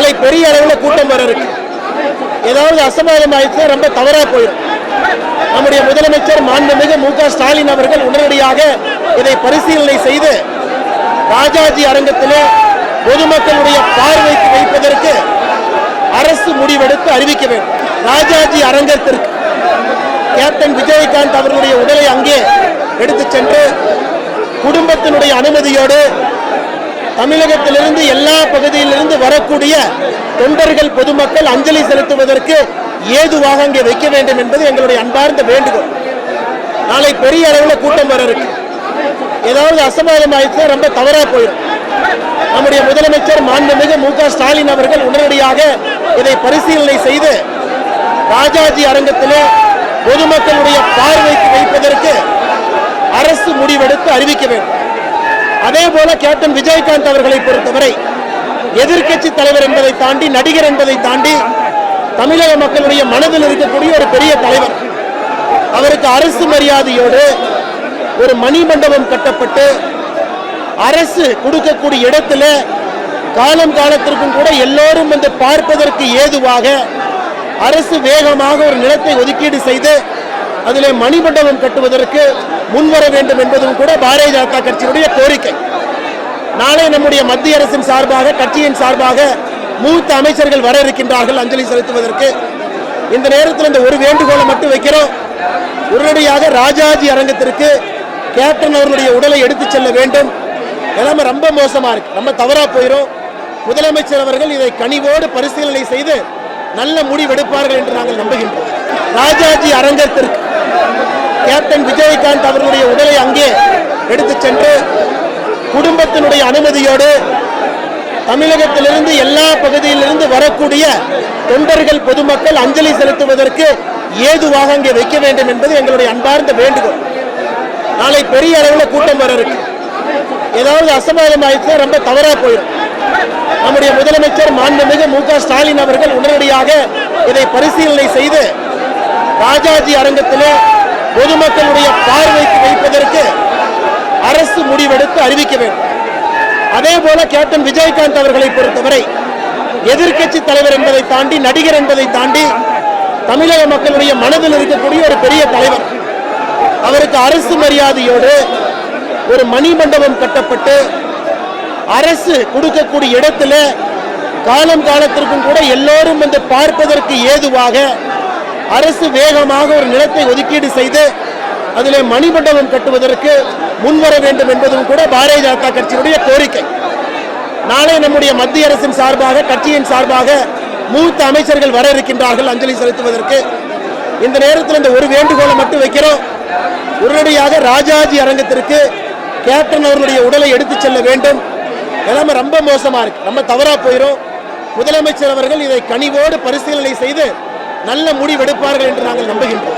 நாளை பெரிய அளவில் கூட்டம் வர இருக்கு. ஏதாவது அசம்பாவிதம் ஆயிடுச்சு ரொம்ப தவறா போயிடும். நம்முடைய முதலமைச்சர் மாண்புமிகு மு.க. ஸ்டாலின் அவர்கள் உடனடியாக இதை பரிசீலனை செய்து ராஜாஜி அரங்கத்திலே பொதுமக்களுடைய பார்வைக்கு வைப்பதற்கு அரசு முடிவெடுத்து அறிவிக்க வேண்டும். ராஜாஜி அரங்கத்திற்கு கேப்டன் விஜயகாந்த் அவர்களுடைய உடலை அங்கே எடுத்து சென்று குடும்பத்தினுடைய அனுமதியோடு தமிழகத்திலிருந்து எல்லா பகுதியிலிருந்து வரக்கூடிய தொண்டர்கள் பொதுமக்கள் அஞ்சலி செலுத்துவதற்கு ஏதுவாக அங்கே வைக்க வேண்டும் என்பது எங்களுடைய அன்பார்ந்த வேண்டுகோள். நாளை பெரிய அளவில் கூட்டம் வர இருக்கு. ஏதாவது அசம்பாவிதம் ஆயிடுச்சு ரொம்ப தவறா போயிடும். நம்முடைய முதலமைச்சர் மாண்புமிகு மு.க. ஸ்டாலின் அவர்கள் உடனடியாக இதை பரிசீலனை செய்து ராஜாஜி அரங்கத்திலே பொதுமக்களுடைய பார்வைக்கு வைப்பதற்கு அரசு முடிவெடுத்து அறிவிக்க வேண்டும். அதே போல கேப்டன் விஜயகாந்த் அவர்களை பொறுத்தவரை எதிர்க்கட்சி தலைவர் என்பதை தாண்டி நடிகர் என்பதை தாண்டி தமிழக மக்களுடைய மனதில் இருக்கக்கூடிய ஒரு பெரிய தலைவர். அவருக்கு அரசு மரியாதையோடு ஒரு மணிமண்டபம் கட்டப்பட்டு அரசு கொடுக்கக்கூடிய இடத்துல காலம் காலத்திற்கும் கூட எல்லோரும் வந்து பார்ப்பதற்கு ஏதுவாக அரசு வேகமாக ஒரு நிலத்தை ஒதுக்கீடு செய்து அதிலே மணிமண்டபம் கட்டுவதற்கு முன்வர வேண்டும் என்பதும் கூட பாரதிய ஜனதா கட்சியினுடைய கோரிக்கை. நாளை நம்முடைய மத்திய அரசின் சார்பாக கட்சியின் சார்பாக மூத்த அமைச்சர்கள் வர இருக்கின்றார்கள் அஞ்சலி செலுத்துவதற்கு. இந்த நேரத்தில் இந்த ஒரு வேண்டுகோளை மட்டும் வைக்கிறோம். உடனடியாக ராஜாஜி அரங்கத்திற்கு கேப்டன் அவர்களுடைய உடலை எடுத்து செல்ல வேண்டும். எல்லாமே ரொம்ப மோசமா இருக்கு, ரொம்ப தவறா போயிடும். முதலமைச்சர் அவர்கள் இதை கனிவோடு பரிசீலனை செய்து நல்ல முடிவெடுப்பார்கள் என்று நாங்கள் நம்புகின்றோம். ராஜாஜி அரங்கத்திற்கு கேப்டன் விஜயகாந்த் அவர்களுடைய உடலை அங்கே எடுத்து சென்று குடும்பத்தினுடைய அனுமதியோடு தமிழகத்திலிருந்து எல்லா பகுதியிலிருந்து வரக்கூடிய தொண்டர்கள் பொதுமக்கள் அஞ்சலி செலுத்துவதற்கு ஏதுவாக அங்கே வைக்க வேண்டும் என்பது எங்களுடைய அன்பார்ந்த வேண்டுகோள். நாளை பெரிய அளவில் கூட்டம் வர இருக்கு. ஏதாவது அசம்பாவிதம் ஆயிடுச்சு ரொம்ப தவறா போயிடும். நம்முடைய முதலமைச்சர் மாண்புமிகு மு.க. ஸ்டாலின் அவர்கள் உடனடியாக இதை பரிசீலனை செய்து ராஜாஜி அரங்கத்திலே பொதுமக்களுடைய பார்வைக்கு வைப்பதற்கு அரசு முடிவெடுத்து அறிவிக்க வேண்டும். அதே போல கேப்டன் விஜயகாந்த் அவர்களை பொறுத்தவரை எதிர்க்கட்சி தலைவர் என்பதை தாண்டி நடிகர் என்பதை தாண்டி தமிழக மக்களுடைய மனதில் இருக்கக்கூடிய ஒரு பெரிய தலைவர். அவருக்கு அரசு மரியாதையோடு ஒரு மணிமண்டபம் கட்டப்பட்டு அரசு கொடுக்கக்கூடிய இடத்துல காலம் காலத்திற்கும் கூட எல்லோரும் வந்து பார்ப்பதற்கு ஏதுவாக அரசு வேகமாக ஒரு நிலத்தை ஒதுக்கீடு செய்து அதிலே மணிமண்டபம் கட்டுவதற்கு முன்வர வேண்டும் என்பதும் கூட பாரதிய ஜனதா கட்சியினுடைய கோரிக்கை. நாளை நம்முடைய மத்திய அரசின் சார்பாக கட்சியின் சார்பாக மூத்த அமைச்சர்கள் வர இருக்கின்றார்கள் அஞ்சலி செலுத்துவதற்கு. இந்த நேரத்தில் இந்த ஒரு வேண்டுகோளை மட்டும் வைக்கிறோம். உடனடியாக ராஜாஜி அரங்கத்திற்கு கேப்டன் அவர்களுடைய உடலை எடுத்து செல்ல வேண்டும். எல்லாமே ரொம்ப மோசமா இருக்கு, ரொம்ப தவறா போயிடும். முதலமைச்சர் அவர்கள் இதை கனிவோடு பரிசீலனை செய்து நல்ல முடிவெடுப்பார்கள் என்று நாங்கள் நம்புகின்றோம்.